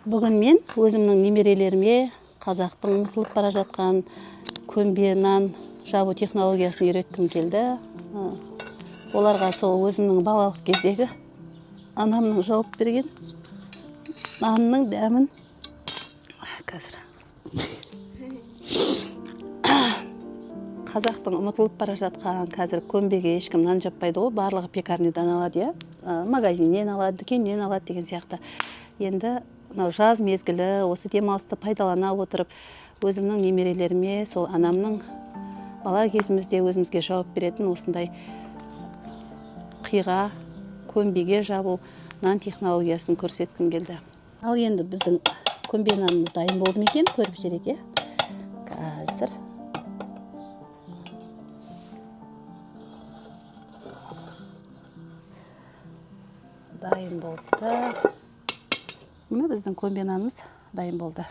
Бүгін мен өзімнің немерелеріме қазақтың ұмытылып бара жатқан көмбе нан жабу технологиясын үйреткім келді. Оларға сол өзімнің балалық кездегі анамның жауып берген нанның дәмін қазір. Қазақтың ұмытылып бара жатқан қазір көмбеге ешкім нан жаппайды ғой, барлығы пекарнядан алады, магазиннен алады, дүкеннен алады деген сияқты. Енді жаз мезгілі осы демалысты пайдалана отырып, өзімнің немерелеріме сол анамның бала кезімізде өзімізге жауап беретін осындай қиға көмбеге жабу нан технологиясын көрсеткім келді. Ал енді біздің көмбе нанымыз дайын болды ма екен, көріп жүрейік. Қазір дайын болды. Міне біздің көмбе нанымыз дайын болды.